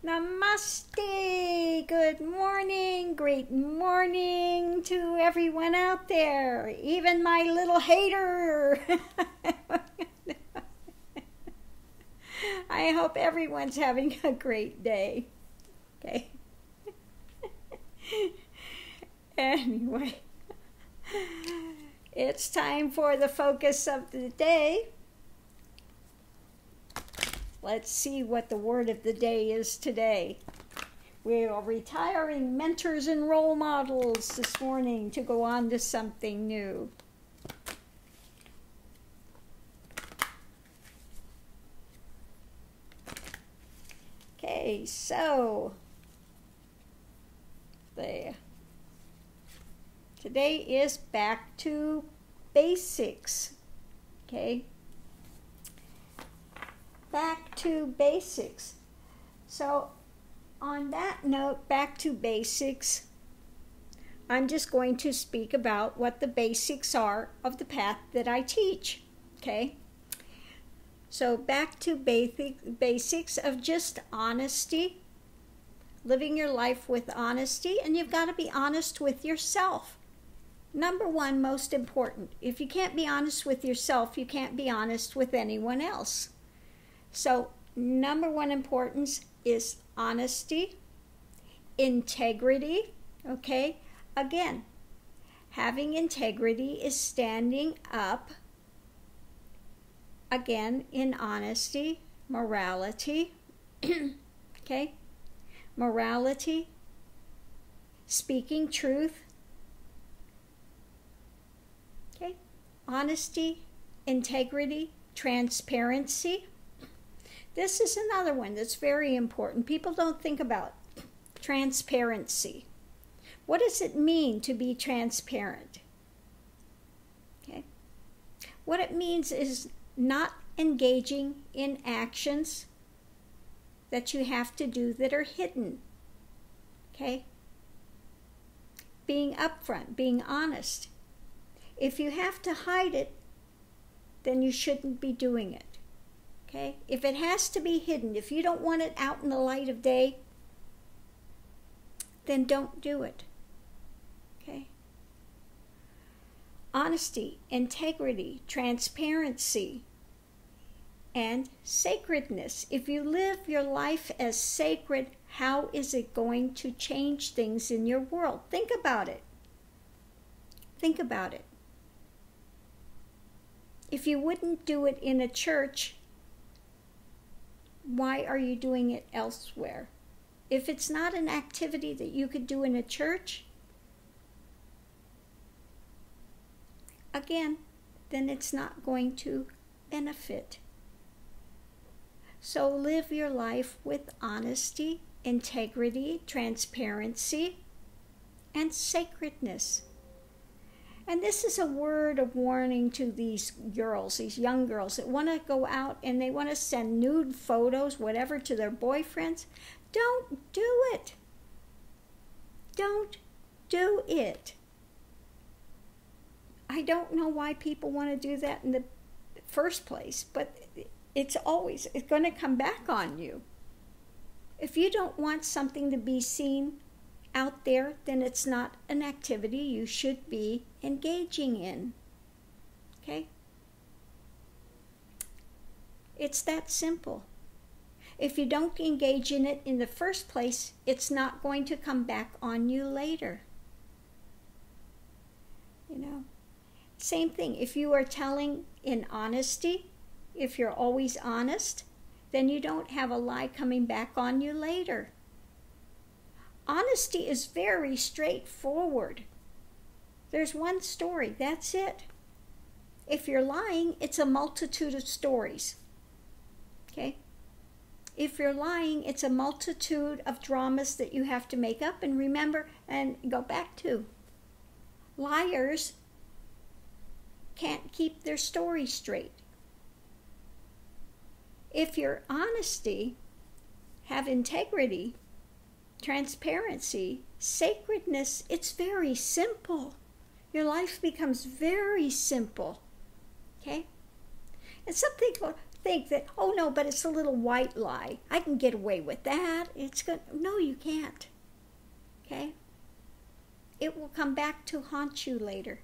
Namaste. Good morning. Great morning to everyone out there. Even my little hater. I hope everyone's having a great day. Okay. Anyway, it's time for the focus of the day. Let's see what the word of the day is today. We are retiring mentors and role models this morning to go on to something new. Okay, so today is back to basics. Okay. Back to basics. So on that note, back to basics, I'm just going to speak about what the basics are of the path that I teach. Okay? So back to basics of just honesty, living your life with honesty, and you've got to be honest with yourself. Number one, most important. If you can't be honest with yourself, you can't be honest with anyone else. So, number one importance is honesty, integrity, okay? Again, having integrity is standing up, again, in honesty, morality, okay? Morality, speaking truth, okay? Honesty, integrity, transparency. This is another one that's very important. People don't think about transparency. What does it mean to be transparent? Okay. What it means is not engaging in actions that you have to do that are hidden. Okay. Being upfront, being honest. If you have to hide it, then you shouldn't be doing it. Okay? If it has to be hidden, if you don't want it out in the light of day, then don't do it. Okay? Honesty, integrity, transparency, and sacredness. If you live your life as sacred, how is it going to change things in your world? Think about it. Think about it. If you wouldn't do it in a church, why are you doing it elsewhere? If it's not an activity that you could do in a church, again, then it's not going to benefit. So live your life with honesty, integrity, transparency, and sacredness. And this is a word of warning to these girls, these young girls that want to go out and they want to send nude photos, whatever, to their boyfriends. Don't do it. Don't do it. I don't know why people want to do that in the first place, but it's going to come back on you. If you don't want something to be seen out there, then it's not an activity you should be engaging in. Okay? It's that simple. If you don't engage in it in the first place, it's not going to come back on you later. You know? Same thing. If you are telling in honesty, if you're always honest, then you don't have a lie coming back on you later. Honesty is very straightforward. There's one story, that's it. If you're lying, it's a multitude of stories. Okay? If you're lying, it's a multitude of dramas that you have to make up and remember and go back to. Liars can't keep their story straight. If your honesty, have integrity, transparency, sacredness, it's very simple. Your life becomes very simple. Okay? And some people think that, oh no, but it's a little white lie. I can get away with that. No, you can't. Okay? It will come back to haunt you later.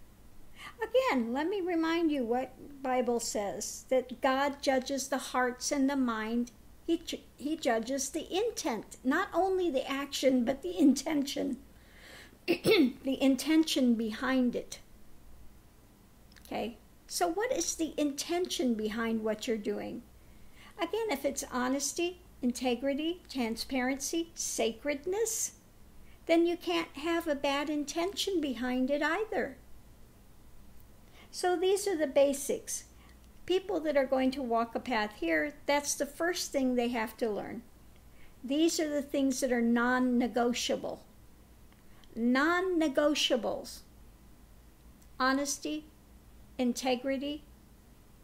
Again, let me remind you what Bible says, that God judges the hearts and the mind. He judges the intent, not only the action, but the intention. The intention behind it. Okay? So what is the intention behind what you're doing? Again, if it's honesty, integrity, transparency, sacredness, then you can't have a bad intention behind it either. So these are the basics. People that are going to walk a path here, that's the first thing they have to learn. These are the things that are non-negotiable. Non-negotiables. Honesty, integrity,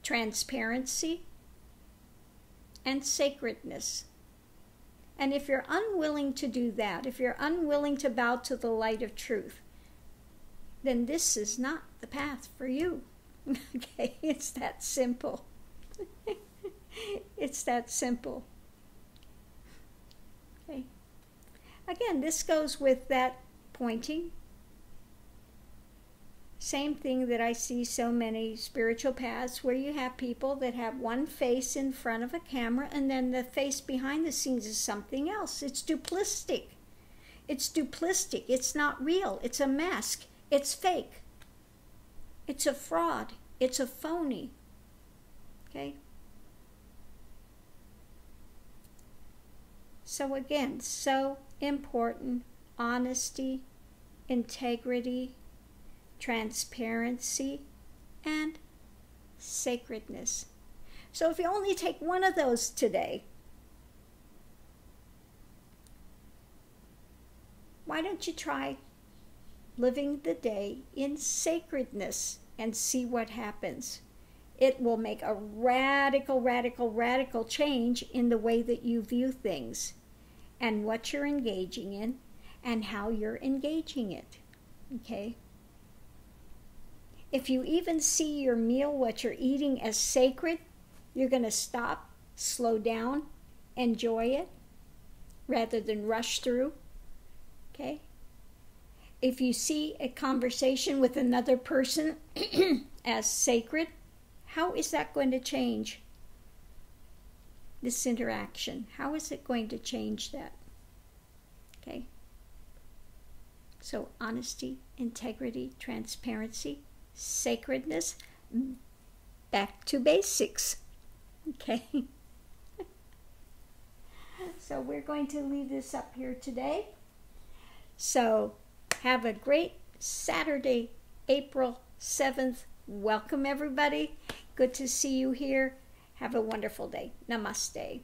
transparency, and sacredness. And if you're unwilling to do that, if you're unwilling to bow to the light of truth, then this is not the path for you. Okay, it's that simple. It's that simple. Okay. Again, this goes with that pointing. Same thing that I see so many spiritual paths where you have people that have one face in front of a camera and then the face behind the scenes is something else. It's duplistic. It's duplistic. It's not real. It's a mask. It's fake. It's a fraud. It's a phony. Okay? So again, so important, honesty, integrity, transparency, and sacredness. So if you only take one of those today, why don't you try living the day in sacredness and see what happens? It will make a radical, radical, radical change in the way that you view things and what you're engaging in and how you're engaging it. Okay? If you even see your meal, what you're eating, as sacred, you're going to stop, slow down, enjoy it, rather than rush through. Okay? If you see a conversation with another person as sacred, how is that going to change this interaction? How is it going to change that? Okay? So honesty, integrity, transparency, sacredness, back to basics. Okay? So we're going to leave this up here today. So have a great Saturday, April 7th. Welcome everybody. Good to see you here. Have a wonderful day. Namaste.